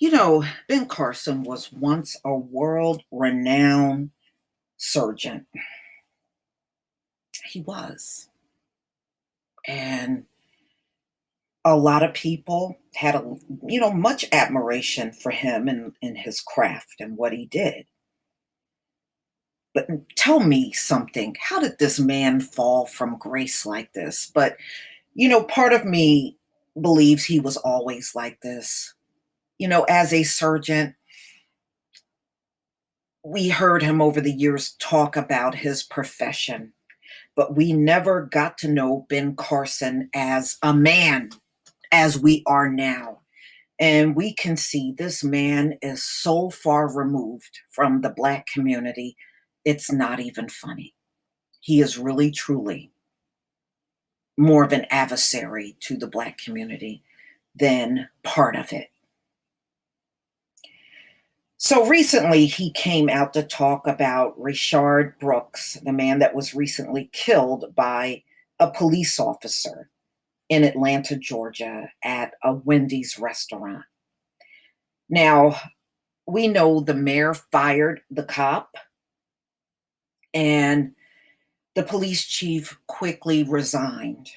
Ben Carson was once a world renowned surgeon. He was. And a lot of people had much admiration for him and his craft and what he did. But tell me something. How did this man fall from grace like this? But, part of me believes he was always like this. As a surgeon, we heard him over the years talk about his profession, but we never got to know Ben Carson as a man as we are now. And we can see this man is so far removed from the Black community, it's not even funny. He is really, truly more of an adversary to the Black community than part of it. So recently, he came out to talk about Rayshard Brooks, the man that was recently killed by a police officer in Atlanta, Georgia, at a Wendy's restaurant. Now, we know the mayor fired the cop, and the police chief quickly resigned.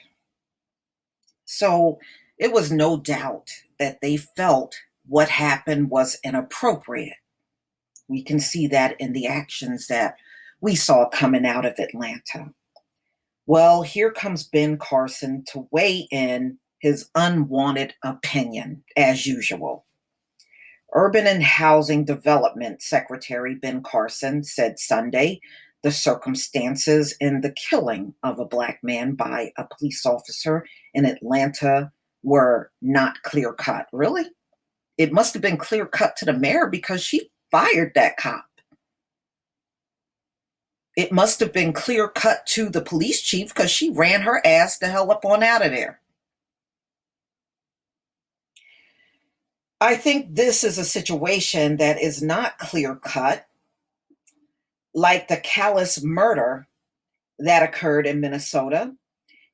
So it was no doubt that they felt what happened was inappropriate. We can see that in the actions that we saw coming out of Atlanta. Well, here comes Ben Carson to weigh in his unwanted opinion, as usual. Urban and Housing Development Secretary Ben Carson said Sunday the circumstances in the killing of a Black man by a police officer in Atlanta were not clear cut. Really? It must have been clear cut to the mayor because she fired that cop. It must have been clear cut to the police chief because she ran her ass the hell up on out of there. I think this is a situation that is not clear cut, like the callous murder that occurred in Minnesota.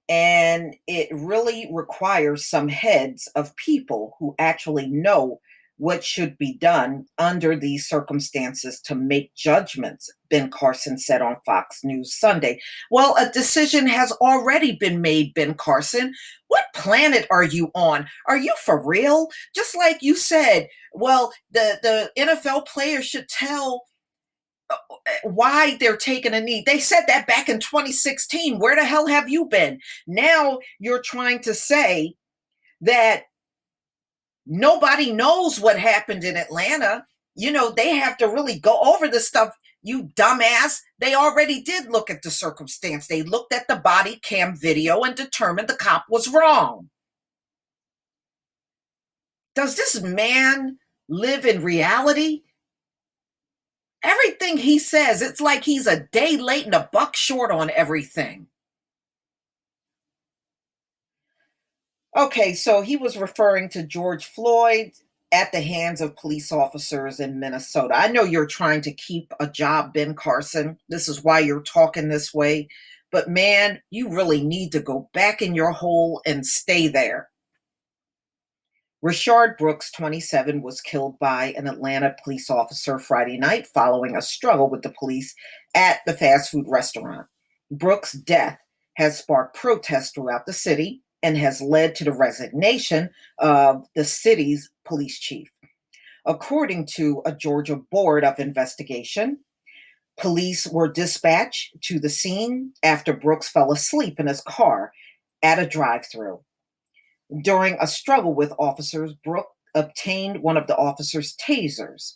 And it really requires some heads of people who actually know what should be done under these circumstances to make judgments, Ben Carson said on Fox News Sunday. Well, a decision has already been made, Ben Carson. What planet are you on? Are you for real? Just like you said, well, the NFL players should tell why they're taking a knee. They said that back in 2016. Where the hell have you been? Now you're trying to say that nobody knows what happened in Atlanta. They have to really go over this stuff. You dumbass. They already did look at the circumstance. They looked at the body cam video and determined the cop was wrong. Does this man live in reality? Everything he says, it's like he's a day late and a buck short on everything. Okay, so he was referring to George Floyd at the hands of police officers in Minnesota. I know you're trying to keep a job, Ben Carson. This is why you're talking this way. But man, you really need to go back in your hole and stay there. Rashard Brooks, 27, was killed by an Atlanta police officer Friday night following a struggle with the police at the fast food restaurant. Brooks' death has sparked protests throughout the city and has led to the resignation of the city's police chief. According to a Georgia Board of Investigation, police were dispatched to the scene after Brooks fell asleep in his car at a drive-thru. During a struggle with officers, Brooks obtained one of the officers' tasers.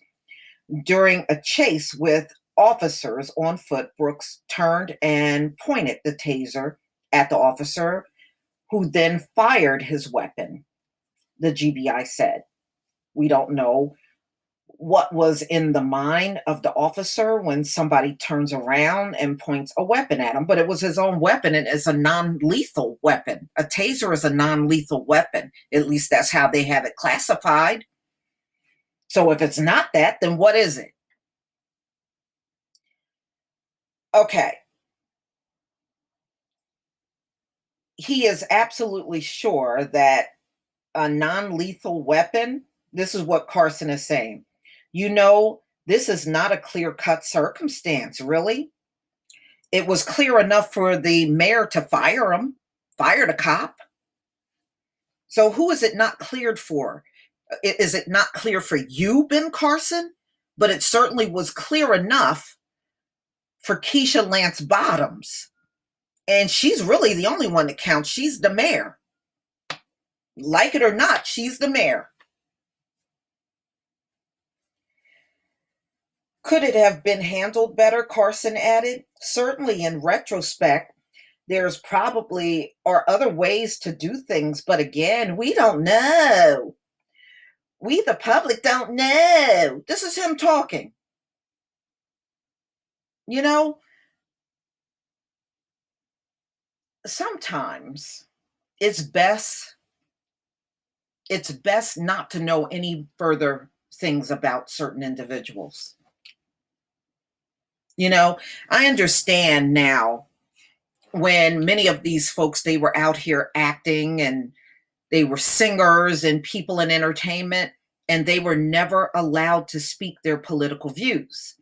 During a chase with officers on foot, Brooks turned and pointed the taser at the officer, who then fired his weapon, the GBI said. We don't know what was in the mind of the officer when somebody turns around and points a weapon at him, but it was his own weapon, and it's a non-lethal weapon. A taser is a non-lethal weapon. At least that's how they have it classified. So if it's not that, then what is it? Okay. He is absolutely sure that a non-lethal weapon This is what Carson is saying. You know, this is not a clear-cut circumstance, really. It was clear enough for the mayor to fire him, fire the cop. So who is it not cleared for? Is it not clear for you, Ben Carson? But it certainly was clear enough for Keisha Lance Bottoms. And she's really the only one that counts. She's the mayor. Like it or not, she's the mayor. Could it have been handled better? Carson added. Certainly, in retrospect, there's probably are other ways to do things, but again, we don't know. We, the public, don't know. This is him talking. You know, sometimes it's best not to know any further things about certain individuals. You know, I understand now when many of these folks, they were out here acting and they were singers and people in entertainment, and they were never allowed to speak their political views.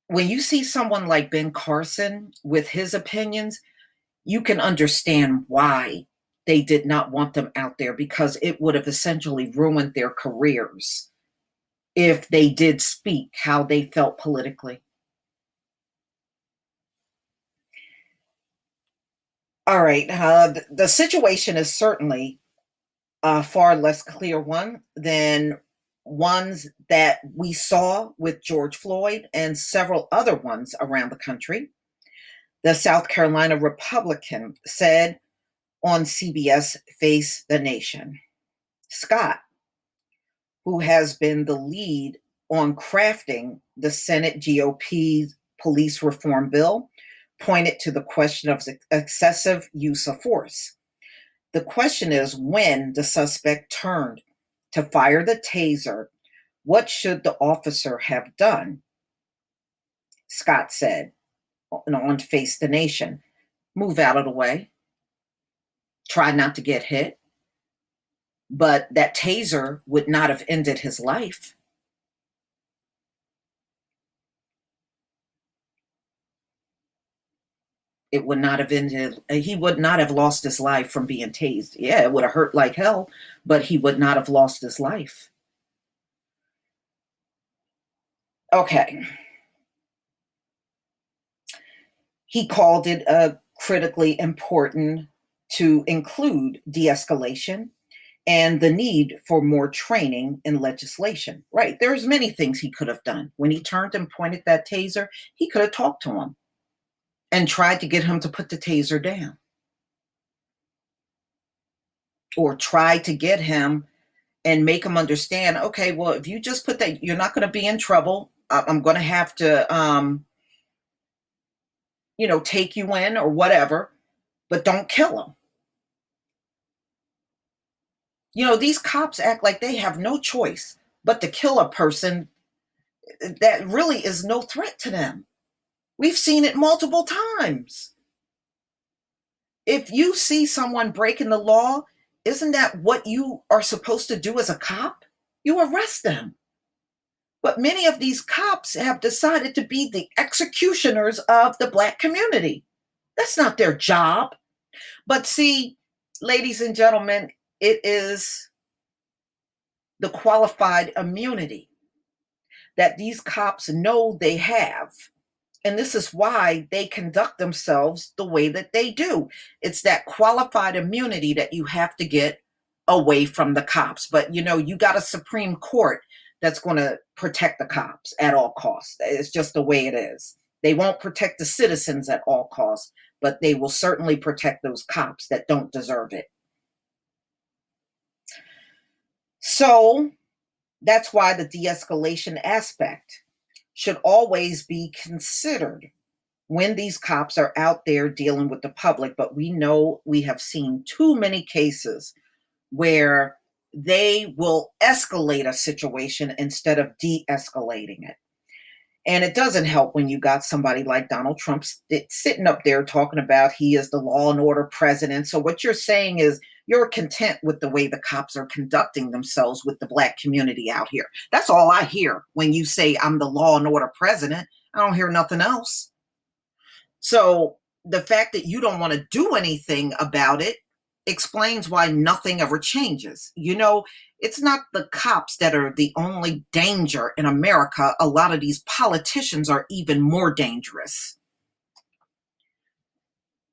When you see someone like Ben Carson with his opinions, you can understand why they did not want them out there, because it would have essentially ruined their careers if they did speak how they felt politically. All right. The situation is certainly a far less clear one than ones that we saw with George Floyd and several other ones around the country. The South Carolina Republican said on CBS Face the Nation, Scott, who has been the lead on crafting the Senate GOP police reform bill, pointed to the question of excessive use of force. The question is, when the suspect turned to fire the taser, what should the officer have done? Scott said on Face the Nation, move out of the way, try not to get hit. But that taser would not have ended his life. It would not have ended, he would not have lost his life from being tased. Yeah, it would have hurt like hell, but he would not have lost his life. Okay. He called it critically important to include de-escalation and the need for more training in legislation. Right. There's many things he could have done. When he turned and pointed that taser, he could have talked to him and tried to get him to put the taser down. Or tried to get him and make him understand, okay, well, if you just put that, you're not going to be in trouble. I'm going to have to, take you in or whatever, but don't kill him. These cops act like they have no choice but to kill a person that really is no threat to them. We've seen it multiple times. If you see someone breaking the law, isn't that what you are supposed to do as a cop? You arrest them. But many of these cops have decided to be the executioners of the Black community. That's not their job. But see, ladies and gentlemen, it is the qualified immunity that these cops know they have. And this is why they conduct themselves the way that they do. It's that qualified immunity that you have to get away from the cops. But you got a Supreme Court that's going to protect the cops at all costs. It's just the way it is. They won't protect the citizens at all costs, but they will certainly protect those cops that don't deserve it. So that's why the de-escalation aspect should always be considered when these cops are out there dealing with the public. But we know we have seen too many cases where they will escalate a situation instead of de-escalating it. And it doesn't help when you got somebody like Donald Trump sitting up there talking about he is the law and order president. So what you're saying is you're content with the way the cops are conducting themselves with the Black community out here. That's all I hear when you say I'm the law and order president. I don't hear nothing else. So the fact that you don't want to do anything about it explains why nothing ever changes. You know, it's not the cops that are the only danger in America. A lot of these politicians are even more dangerous.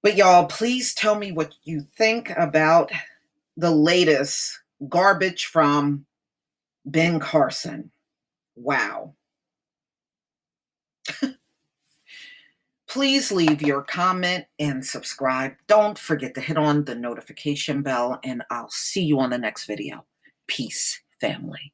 But y'all, please tell me what you think about the latest garbage from Ben Carson. Wow. Please leave your comment and subscribe. Don't forget to hit on the notification bell, and I'll see you on the next video. Peace, family.